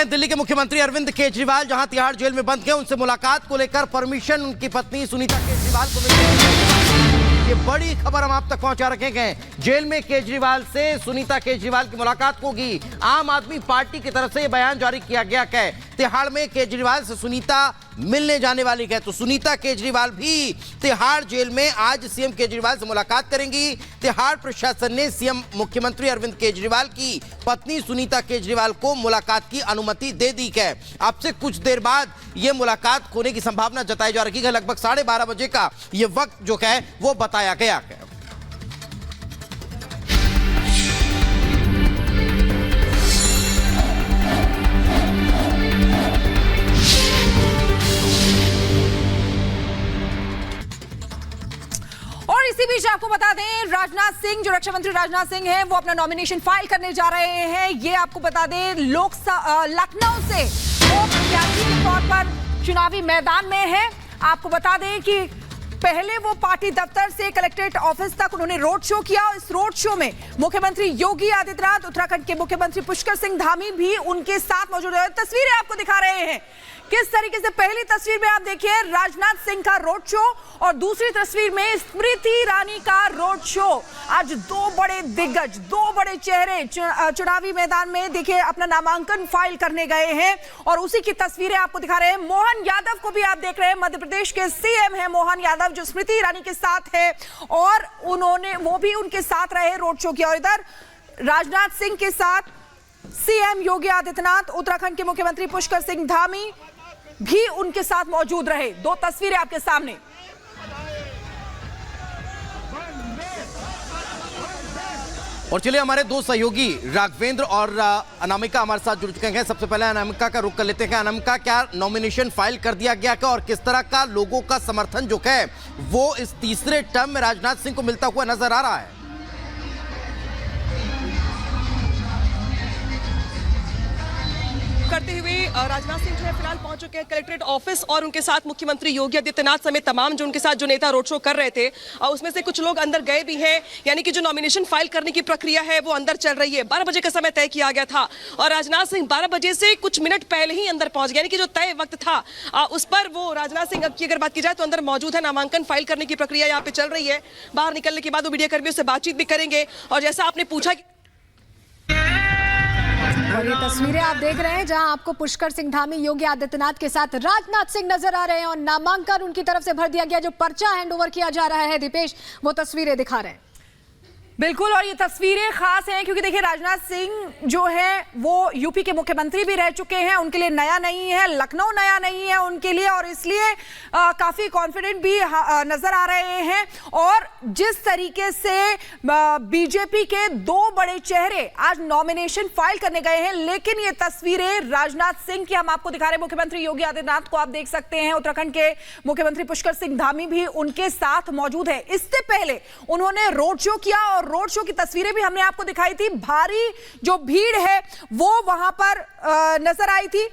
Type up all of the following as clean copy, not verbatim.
हैं दिल्ली के मुख्यमंत्री अरविंद केजरीवाल, जहां तिहाड़ जेल में बंद थे। उनसे मुलाकात को लेकर परमिशन उनकी पत्नी सुनीता केजरीवाल को मिली। ये बड़ी खबर हम आप तक पहुंचा रखेंगे। जेल में केजरीवाल से सुनीता केजरीवाल की मुलाकात होगी। आम आदमी पार्टी की तरफ से यह बयान जारी किया गया कि तिहाड़ में केजरीवाल से सुनीता मिलने जाने वाली है। तो सुनीता केजरीवाल भी तिहाड़ जेल में आज सीएम केजरीवाल से मुलाकात करेंगी। तिहाड़ प्रशासन ने सीएम मुख्यमंत्री अरविंद केजरीवाल की पत्नी सुनीता केजरीवाल को मुलाकात की अनुमति दे दी है। अब से कुछ देर बाद यह मुलाकात होने की संभावना जताई जा रही है। लगभग 12:30 बजे का यह वक्त जो है वो बताया गया है। और इसी बीच आपको बता दें, राजनाथ सिंह, जो रक्षा मंत्री राजनाथ सिंह हैं, वो अपना नॉमिनेशन फाइल करने जा रहे हैं। ये आपको बता दें, लखनऊ से वो प्रत्याशी के तौर पर चुनावी मैदान में है। आपको बता दें कि पहले वो पार्टी दफ्तर से कलेक्ट्रेट ऑफिस तक उन्होंने रोड शो किया। इस रोड शो में मुख्यमंत्री योगी आदित्यनाथ, उत्तराखंड के मुख्यमंत्री पुष्कर सिंह धामी भी उनके साथ मौजूद है। तस्वीरें आपको दिखा रहे हैं किस तरीके से। पहली तस्वीर में आप देखिए राजनाथ सिंह का रोड शो और दूसरी तस्वीर में स्मृति ईरानी का रोड शो। आज दो बड़े दिग्गज, दो बड़े चेहरे चुनावी मैदान में देखिए अपना नामांकन फाइल करने गए हैं और उसी की तस्वीरें आपको दिखा रहे हैं। मोहन यादव को भी आप देख रहे हैं, मध्य प्रदेश के सीएम हैं मोहन यादव, जो स्मृति ईरानी के साथ है और वो भी उनके साथ रहे रोड शो किया। और इधर राजनाथ सिंह के साथ सीएम योगी आदित्यनाथ, उत्तराखंड के मुख्यमंत्री पुष्कर सिंह धामी भी उनके साथ मौजूद रहे। दो तस्वीरें आपके सामने। और चलिए हमारे दो सहयोगी राघवेंद्र और अनामिका हमारे साथ जुड़ चुके हैं। सबसे पहले अनामिका का रुख कर लेते हैं। अनामिका, क्या नॉमिनेशन फाइल कर दिया गया क्या और किस तरह का लोगों का समर्थन जो है वो इस तीसरे टर्म में राजनाथ सिंह को मिलता हुआ नजर आ रहा है? करते हुए राजनाथ सिंह जो है फिलहाल पहुंच चुके हैं कलेक्ट्रेट ऑफिस और उनके साथ मुख्यमंत्री योगी आदित्यनाथ समेत तमाम जो उनके साथ जो नेता रोड शो कर रहे थे उसमें से कुछ लोग अंदर गए भी हैं। यानी कि जो नॉमिनेशन फाइल करने की प्रक्रिया है वो अंदर चल रही है। 12 बजे का समय तय किया गया था और राजनाथ सिंह 12 बजे से कुछ मिनट पहले ही अंदर पहुंच गए। यानी कि जो तय वक्त था उस पर वो राजनाथ सिंह की अगर बात की जाए तो अंदर मौजूद है। नामांकन फाइल करने की प्रक्रिया यहाँ पे चल रही है। बाहर निकलने के बाद वो मीडिया कर्मियों से बातचीत भी करेंगे। और जैसा आपने पूछा और ये तस्वीरें आप देख रहे हैं जहां आपको पुष्कर सिंह धामी योगी आदित्यनाथ के साथ राजनाथ सिंह नजर आ रहे हैं और नामांकन उनकी तरफ से भर दिया गया। जो पर्चा हैंडओवर किया जा रहा है, दीपेश वो तस्वीरें दिखा रहे हैं। बिल्कुल, और ये तस्वीरें खास हैं क्योंकि देखिए राजनाथ सिंह जो है वो यूपी के मुख्यमंत्री भी रह चुके हैं। उनके लिए नया नहीं है, लखनऊ नया नहीं है उनके लिए और इसलिए काफी कॉन्फिडेंट भी नजर आ रहे हैं। और जिस तरीके से बीजेपी के दो बड़े चेहरे आज नॉमिनेशन फाइल करने गए हैं, लेकिन ये तस्वीरें राजनाथ सिंह की हम आपको दिखा रहे हैं। मुख्यमंत्री योगी आदित्यनाथ को आप देख सकते हैं, उत्तराखंड के मुख्यमंत्री पुष्कर सिंह धामी भी उनके साथ मौजूद है। इससे पहले उन्होंने रोड शो किया और रोड शो की तस्वीरें भी हमने आपको दिखाई थी। भारी जो भीड़ है वो वहां पर नजर आई थी।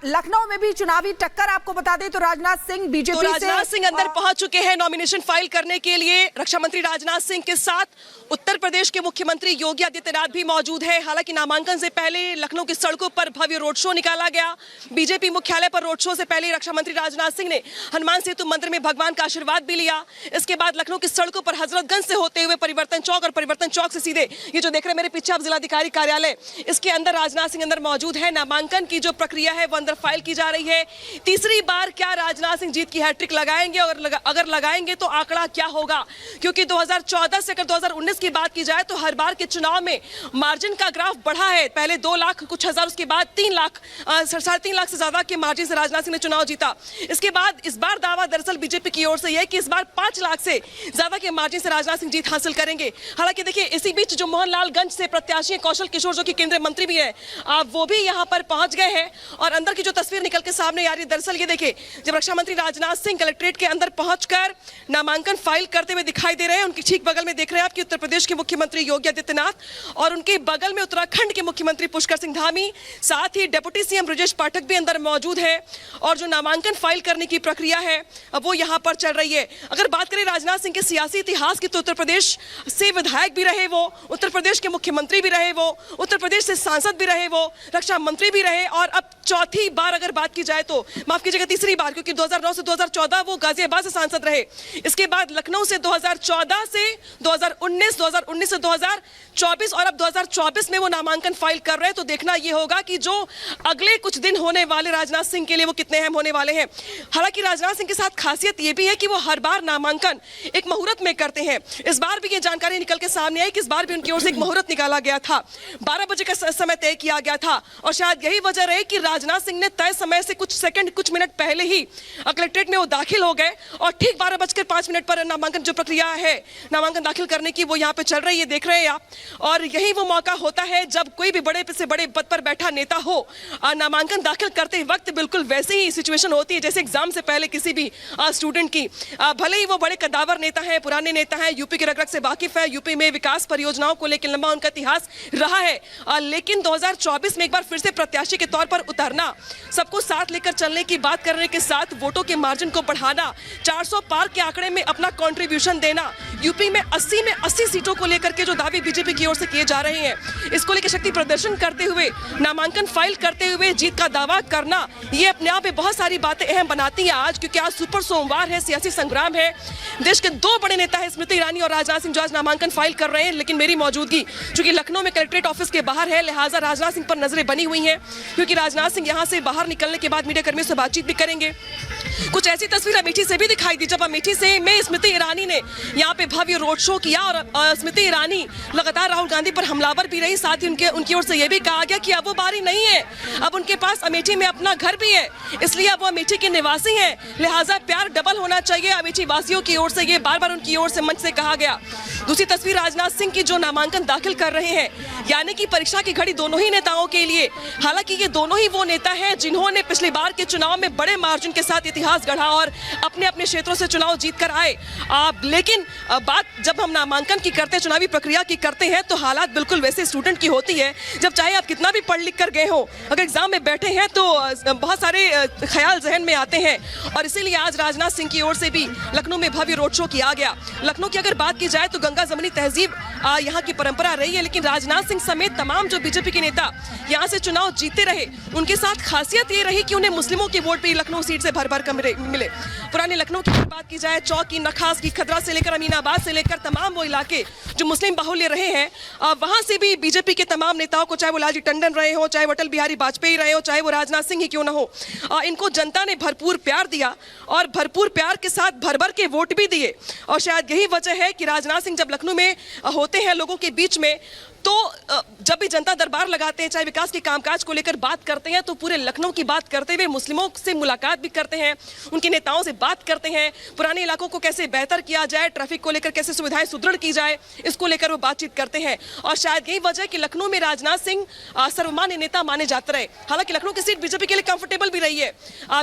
लखनऊ में भी चुनावी टक्कर आपको बता दें तो राजनाथ सिंह बीजेपी से राजनाथ सिंह अंदर पहुंच चुके हैं नॉमिनेशन फाइल करने के लिए। रक्षा मंत्री राजनाथ सिंह के साथ उत्तर प्रदेश के मुख्यमंत्री योगी आदित्यनाथ भी मौजूद है। हालांकि नामांकन से पहले लखनऊ की सड़कों पर भव्य रोड शो निकाला गया। बीजेपी मुख्यालय पर रोड शो से पहले रक्षा मंत्री राजनाथ सिंह ने हनुमान सेतु मंदिर में भगवान का आशीर्वाद भी लिया। इसके बाद लखनऊ की सड़कों पर हजरतगंज से होते हुए परिवर्तन चौक और परिवर्तन चौक से सीधे ये जो देख रहे हैं मेरे पीछे आप जिलाधिकारी कार्यालय, इसके अंदर राजनाथ सिंह अंदर मौजूद है। नामांकन की जो प्रक्रिया है वो अंदर फाइल की जा रही है। तीसरी बार क्या राजनाथ सिंह जीत की हैट्रिक लगाएंगे और अगर लगाएंगे तो आंकड़ा क्या होगा? क्योंकि 2014 से अगर 2019 की बात की जाए तो हर बार के चुनाव में मार्जिन का ग्राफ बढ़ा है। पहले 2 लाख कुछ हजार, उसके बाद 3 लाख 3.5 लाख से ज्यादा के मार्जिन से राजनाथ सिंह ने चुनाव जीता। इसके बाद इस बार दावा दरअसल बीजेपी की ओर से यह कि इस बार 5 लाख से ज्यादा के मार्जिन से राजनाथ सिंह जीत हासिल करेंगे। हालांकि देखिए इसी बीच जो मोहनलालगंज से प्रत्याशी कौशल किशोर जो कि केंद्रीय मंत्री भी है वो भी यहां पर पहुंच गए हैं। और अंदर की जो तस्वीर निकल के सामने आ रही है, दरअसल ये देखिए जब रक्षा मंत्री राजनाथ सिंह कलेक्ट्रेट के अंदर पहुंचकर नामांकन फाइल करते हुए दिखाई दे रहे हैं। उनकी ठीक बगल में देख रहे हैं आपकी उत्तर प्रदेश के मुख्यमंत्री योगी आदित्यनाथ और उनके बगल में उत्तराखंड के मुख्यमंत्री पुष्कर सिंह धामी, साथ ही डिप्टी सीएम ब्रजेश पाठक भी अंदर मौजूद है। और जो नामांकन फाइल करने की प्रक्रिया है वो यहां पर चल रही है। अगर बात करें राजनाथ सिंह के सियासी इतिहास की तो उत्तर प्रदेश से विधायक भी रहे वो, उत्तर प्रदेश के मुख्यमंत्री भी रहे वो, उत्तर प्रदेश से सांसद भी रहे वो, रक्षा मंत्री भी रहे, और अब चौथी बार अगर बात की जाए तो माफ कीजिएगा तीसरी बार, क्योंकि 2009 से 2014 वो गाजियाबाद से सांसद रहे। इसके बाद लखनऊ से 2014 से 2019, 2019 से 2024 और अब 2024 में वो नामांकन फाइल कर रहे हैं। तो देखना ये होगा कि जो अगले कुछ दिन होने वाले राजनाथ सिंह के लिए वो कितने अहम होने वाले हैं। हालांकि राजनाथ सिंह के साथ खासियत ये भी है कि वो हर बार नामांकन एक मुहूर्त में करते हैं। इस बार भी ये जानकारी निकल के सामने आई कि इस बार भी उनकी ओर से एक मुहूर्त निकाला गया था, 12 बजे का समय तय किया गया था, और शायद यही वजह रही कि राजनाथ सिंह ने तय समय से कुछ सेकंड, कुछ मिनट पहले ही कलेक्ट्रेट में वो दाखिल हो गए, और ठीक 12:05 पर नामांकन जो प्रक्रिया है नामांकन दाखिल करने की वो यहाँ पे चल रही है, देख रहे हैं आप। और यही वो मौका होता है जब कोई भी बड़े से बड़े पद पर बैठा नेता हो, नामांकन दाखिल करते वक्त बिल्कुल वैसे ही सिचुएशन होती है जैसे एग्जाम से पहले किसी भी स्टूडेंट की। भले ही वो बड़े कद्दावर नेता हैं, पुराने नेता हैं, यूपी के रग रग से वाकिफ है, यूपी में विकास परियोजनाओं को लेकर लंबा उनका इतिहास रहा है, लेकिन 2024 में एक बार फिर से प्रत्याशी के तौर पर उतरना, सबको साथ लेकर चलने की बात करने के साथ वोटों के मार्जिन को बढ़ाना, 400 पार के आंकड़े में अपना कंट्रीब्यूशन देना, यूपी में 80 सीटों को लेकर के जो दावे बीजेपी की ओर से किए जा रहे हैं, इसको लेकर शक्ति प्रदर्शन करते हुए, नामांकन फाइल करते हुए जीत का दावा करना, ये अपने आप में बहुत सारी बातें अहम बनाती हैं आज, क्योंकि आज सुपर सोमवार है, सियासी संग्राम है। देश के दो बड़े नेता हैं स्मृति ईरानी और राजनाथ सिंह जो आज नामांकन फाइल कर रहे हैं, लेकिन मेरी मौजूदगी चूंकि लखनऊ में कलेक्ट्रेट ऑफिस के बाहर है, लिहाजा राजनाथ सिंह पर नजरें बनी हुई हैं, क्योंकि राजनाथ सिंह यहां से बाहर निकलने के बाद मीडिया कर्मियों से बातचीत भी करेंगे। कुछ ऐसी तस्वीर अमेठी से भी दिखाई दी जब अमेठी से में स्मृति ईरानी ने यहाँ पे भव्य रोड शो किया, और स्मृति ईरानी लगातार राहुल गांधी पर हमलावर भी रही, साथ ही उनकी ओर से यह भी कहा गया कि अब वो बारी नहीं है, अब उनके पास अमेठी में अपना घर भी है, इसलिए अब वो अमेठी के निवासी हैं, लिहाजा प्यार डबल होना चाहिए अमेठी वासियों की ओर से, ये बार बार उनकी ओर से मंच से कहा गया। दूसरी तस्वीर राजनाथ सिंह की जो नामांकन दाखिल कर रहे हैं, यानी कि परीक्षा की घड़ी दोनों ही नेताओं के लिए। हालांकि ये दोनों ही वो नेता हैं जिन्होंने पिछली बार के चुनाव में बड़े मार्जिन के साथ इतिहास गढ़ा और अपने अपने क्षेत्रों से चुनाव जीत कर आए। लेकिन बात जब हम नामांकन की करते हैं, चुनावी प्रक्रिया की करते हैं, तो हालात बिल्कुल वैसे स्टूडेंट की होती है, जब चाहे आप कितना भी पढ़ लिख कर गए हो, अगर एग्जाम में बैठे हैं तो बहुत सारे ख्याल जहन में आते हैं, और इसीलिए आज राजनाथ सिंह की ओर से भी लखनऊ में भव्य रोड शो किया गया। लखनऊ की अगर बात की जाए तो गंगा जमनी तहजीब यहाँ की परंपरा रही है, लेकिन राजनाथ सिंह समेत तमाम जो बीजेपी के नेता यहाँ से चुनाव जीते रहे, उनके साथ खासियत ये रही कि उन्हें मुस्लिमों के वोट भी लखनऊ सीट से भर भर कर मिले। पुराने लखनऊ की बात की जाए, चौकी, नखास की, खदरा से लेकर अमीनाबाद से लेकर तमाम वो इलाके जो मुस्लिम बाहुल्य रहे हैं, वहां से भी बीजेपी के तमाम नेताओं को, चाहे वो लालजी टंडन रहे हो, चाहे वो अटल बिहारी वाजपेयी रहे हो, चाहे वो राजनाथ सिंह ही क्यों ना हो, इनको जनता ने भरपूर प्यार दिया, और भरपूर प्यार के साथ भर भर के वोट भी दिए। और शायद यही वजह है कि राजनाथ सिंह जब लखनऊ में होते हैं लोगों के बीच में, तो जब भी जनता दरबार लगाते हैं, चाहे विकास के कामकाज को लेकर बात करते हैं, तो पूरे लखनऊ की बात करते हुए मुस्लिमों से मुलाकात भी करते हैं, उनके नेताओं से बात करते हैं, पुराने इलाकों को कैसे बेहतर किया जाए, ट्रैफिक को लेकर कैसे सुविधाएं सुदृढ़ की जाए, इसको लेकर वो बातचीत करते हैं। और शायद यही वजह है कि लखनऊ में राजनाथ सिंह सर्वमान्य नेता माने जाते रहे। हालांकि लखनऊ की सीट बीजेपी के लिए कंफर्टेबल भी रही है।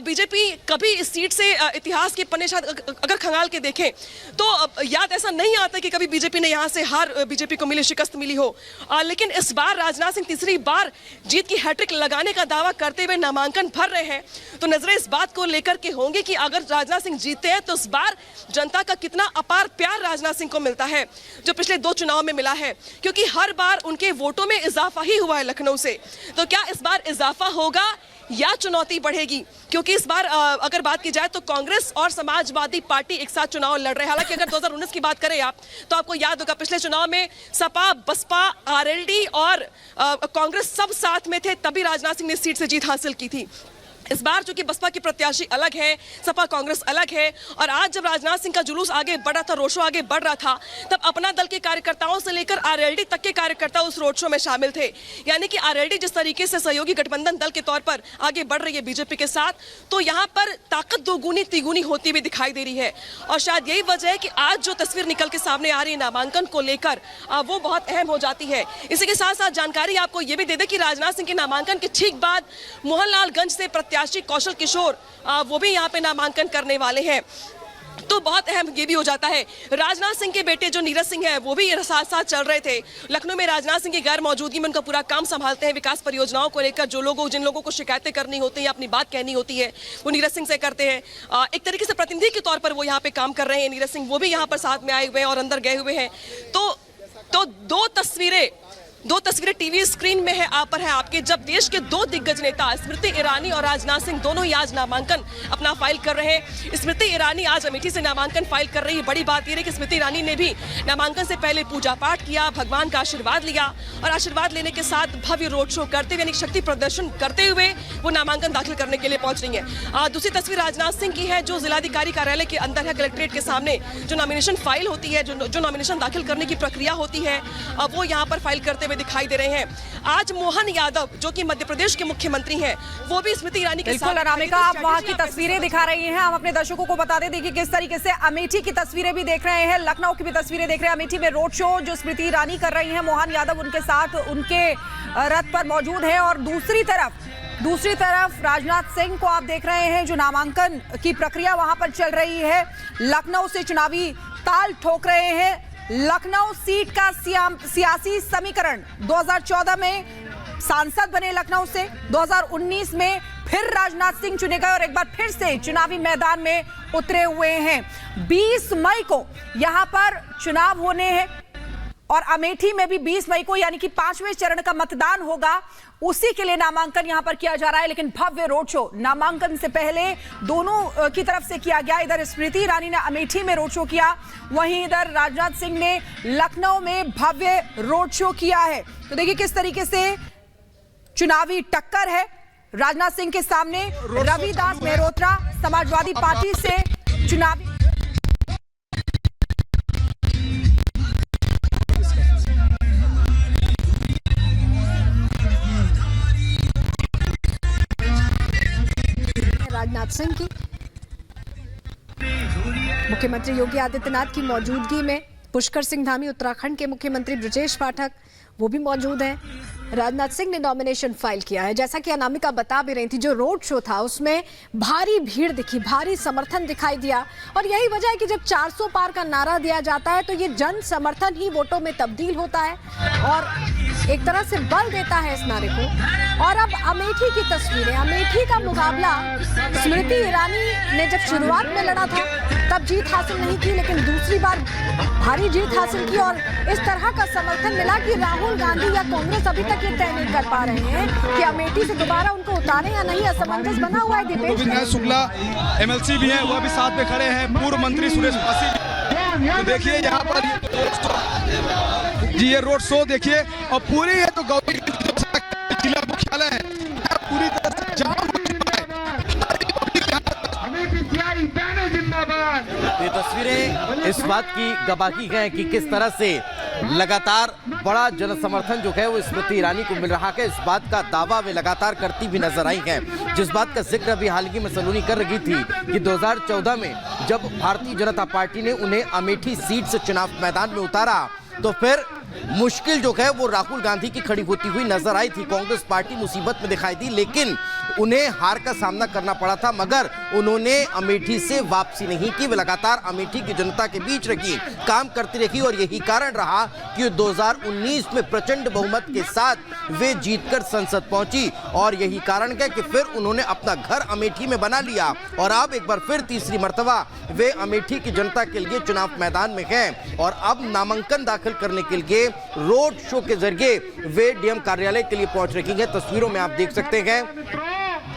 बीजेपी कभी इस सीट से इतिहास के पन्ने शायद अगर खंगाल के देखें तो याद ऐसा नहीं आता कि कभी बीजेपी ने यहाँ से बीजेपी को शिकस्त मिली हो, लेकिन इस बार राजनाथ सिंह तीसरी बार जीत की हैट्रिक लगाने का दावा करते हुए नामांकन भर रहे हैं। तो नजरें इस बात को लेकर के होंगी कि अगर राजनाथ सिंह जीतते हैं तो इस बार जनता का कितना अपार प्यार राजनाथ सिंह को मिलता है जो पिछले 2 चुनाव में मिला है, क्योंकि हर बार उनके वोटों में इजाफा ही हुआ है लखनऊ से। तो क्या इस बार इजाफा होगा या चुनौती बढ़ेगी? क्योंकि इस बार अगर बात की जाए तो कांग्रेस और समाजवादी पार्टी एक साथ चुनाव लड़ रहे हैं। हालांकि अगर 2019 की बात करें आप, तो आपको याद होगा पिछले चुनाव में सपा, बसपा, आरएलडी और कांग्रेस सब साथ में थे, तभी राजनाथ सिंह ने सीट से जीत हासिल की थी। इस बार चूंकि बसपा की प्रत्याशी अलग है, सपा कांग्रेस अलग है, और आज जब राजनाथ सिंह का जुलूस आगे बढ़ रहा था, रोड शो आगे बढ़ रहा था, तब अपना दल के कार्यकर्ताओं से लेकर आरएलडी तक के कार्यकर्ता उस रोड शो में शामिल थे। यानी कि आरएलडी जिस तरीके से सहयोगी गठबंधन दल के तौर पर आगे बढ़ रही है बीजेपी के साथ, तो यहाँ पर ताकत दोगुनी तिगुनी होती हुई दिखाई दे रही है। और शायद यही वजह है कि आज जो तस्वीर निकल के सामने आ रही है नामांकन को लेकर, वो बहुत अहम हो जाती है। इसी के साथ साथ जानकारी आपको ये भी दे दें कि राजनाथ सिंह के नामांकन के ठीक बाद मोहनलालगंज से कौशल किशोर वो भी यहाँ पे नामांकन करने वाले हैं। तो बहुत अहम ये भी हो जाता है। राजनाथ सिंह के बेटे जो नीरज सिंह है, वो भी साथ साथ चल रहे थे लखनऊ में। राजनाथ सिंह की गैर मौजूदगी में उनका पूरा काम संभालते हैं। विकास परियोजनाओं को लेकर जिन लोगों को शिकायतें करनी होती हैं, अपनी बात कहनी होती है, वो नीरज सिंह से करते हैं। एक तरीके से प्रतिनिधि के तौर पर वो यहाँ पे काम कर रहे हैं। नीरज सिंह वो भी यहाँ पर साथ में आए हुए हैं और अंदर गए हुए हैं। तो तो दो तस्वीरें टीवी स्क्रीन में है आप पर है आपके, जब देश के दो दिग्गज नेता स्मृति ईरानी और राजनाथ सिंह दोनों ही आज नामांकन अपना फाइल कर रहे हैं। स्मृति ईरानी आज अमेठी से नामांकन फाइल कर रही है। बड़ी बात यह है कि स्मृति ईरानी ने भी नामांकन से पहले पूजा पाठ किया, भगवान का आशीर्वाद लिया और आशीर्वाद लेने के साथ भव्य रोड शो करते हुए यानी शक्ति प्रदर्शन करते हुए वो नामांकन दाखिल करने के लिए पहुंच रही है। दूसरी तस्वीर राजनाथ सिंह की है जो जिलाधिकारी कार्यालय के अंदर है, कलेक्ट्रेट के सामने जो नॉमिनेशन फाइल होती है, जो नॉमिनेशन दाखिल करने की प्रक्रिया होती है, वो यहाँ पर फाइल करते हुए दिखाई दे रहे हैं। आज मोहन यादव जो कि मध्य प्रदेश के मुख्यमंत्री हैं, वो भी स्मृति ईरानी के साथ। अनामिका, आप वहां की तस्वीरें दिखा रही हैं, हम अपने दर्शकों को बता दें। देखिए किस तरीके से अमेठी की तस्वीरें भी देख रहे हैं, लखनऊ की भी तस्वीरें देख रहे हैं। अमेठी में रोड शो जो स्मृति ईरानी कर रही हैं, मोहन यादव उनके साथ उनके रथ पर मौजूद है और दूसरी तरफ राजनाथ सिंह को आप देख रहे हैं जो नामांकन की प्रक्रिया वहां पर चल रही है। लखनऊ से चुनावी ताल ठोक रहे हैं। लखनऊ सीट का सियासी समीकरण 2014 में सांसद बने लखनऊ से, 2019 में फिर राजनाथ सिंह चुने गए और एक बार फिर से चुनावी मैदान में उतरे हुए हैं। 20 मई को यहां पर चुनाव होने हैं और अमेठी में भी 20 मई को यानी कि 5वें चरण का मतदान होगा, उसी के लिए नामांकन यहां पर किया जा रहा है। लेकिन भव्य रोड शो नामांकन से पहले दोनों की तरफ से किया गया। इधर स्मृति ईरानी ने अमेठी में रोड शो किया, वहीं इधर राजनाथ सिंह ने लखनऊ में भव्य रोड शो किया है। तो देखिए किस तरीके से चुनावी टक्कर है। राजनाथ सिंह के सामने रविदास मेहरोत्रा समाजवादी पार्टी से चुनावी राजनाथ सिंह की मुख्यमंत्री योगी आदित्यनाथ की मौजूदगी में पुष्कर सिंह धामी, उत्तराखंड के मुख्यमंत्री ब्रजेश पाठक वो भी मौजूद हैं। राजनाथ सिंह ने नॉमिनेशन फाइल किया है। जैसा कि अनामिका बता भी रही थी, जो रोड शो था उसमें भारी भीड़ दिखी, भारी समर्थन दिखाई दिया और यही वजह है कि जब 400 पार का नारा दिया जाता है तो ये जन समर्थन ही वोटों में तब्दील होता है और एक तरह से बल देता है इस नारे को। और अब अमेठी की तस्वीरें, अमेठी का मुकाबला स्मृति ईरानी ने जब शुरुआत में लड़ा था तब जीत हासिल नहीं की, लेकिन दूसरी बार भारी जीत हासिल की और इस तरह का समर्थन मिला कि राहुल गांधी या कांग्रेस अभी तक ये तय नहीं कर पा रहे हैं कि अमेठी से दोबारा उनको उतारें या नहीं। असमंजस बना हुआ है। दीपेश शुक्ला MLC भी है, वह भी साथ में खड़े हैं, पूर्व मंत्री सुरेश पासी। तो देखिए यहाँ पर ये रोड शो देखिए और पूरी है तो गौरी जिला मुख्यालय है पूरी तरह से जाम हो चुका है। ये तस्वीरें इस बात की गवाही है कि किस तरह से लगातार बड़ा जन समर्थन जो है वो स्मृति ईरानी को मिल रहा है। इस बात का दावा वे लगातार करती भी नजर आई हैं, जिस बात का जिक्र अभी हाल ही में सलोनी कर रही थी कि 2014 में जब भारतीय जनता पार्टी ने उन्हें अमेठी सीट से चुनाव मैदान में उतारा तो फिर मुश्किल जो है वो राहुल गांधी की खड़ी होती हुई नजर आई थी। कांग्रेस पार्टी मुसीबत में दिखाई दी, लेकिन उन्हें हार का सामना करना पड़ा था, मगर उन्होंने अमेठी से वापसी नहीं की। वे लगातार अमेठी की जनता के बीच रही, काम करती रही और यही कारण रहा कि 2019 में प्रचंड बहुमत के साथ वे जीतकर संसद पहुंची और यही कारण है कि फिर उन्होंने अपना घर अमेठी में बना लिया और अब एक बार फिर तीसरी मर्तबा वे अमेठी की जनता के लिए चुनाव मैदान में हैं और अब नामांकन दाखिल करने के लिए रोड शो के जरिए वे डीएम कार्यालय के लिए पहुंच रही हैं। तस्वीरों में आप देख सकते हैं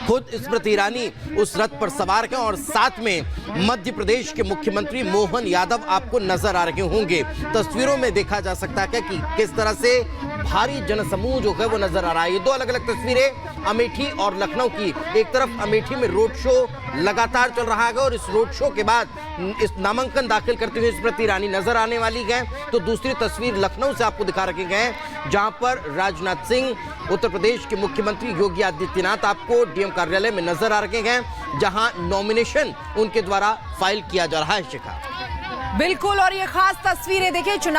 खुद स्मृति ईरानी उस रथ पर सवार हैं और साथ में मध्य प्रदेश के मुख्यमंत्री मोहन यादव आपको नजर आ रहे होंगे। तस्वीरों में देखा जा सकता है कि किस तरह से भारी जनसमूह जो है वो नजर आ रहा है। ये दो अलग अलग तस्वीरें अमेठी और लखनऊ की। एक तरफ अमेठी में रोड शो लगातार चल रहा है और इस रोड शो के बाद इस नामांकन दाखिल करते हुए स्मृति ईरानी नजर आने वाली है, तो दूसरी तस्वीर लखनऊ से आपको दिखा रखे गए जहां पर राजनाथ सिंह, उत्तर प्रदेश के मुख्यमंत्री योगी आदित्यनाथ आपको डीएम कार्यालय में नजर आ रहे हैं जहां नॉमिनेशन उनके द्वारा फाइल किया जा रहा है। शिखा बिल्कुल, और ये खास तस्वीरें देखिए चुनाव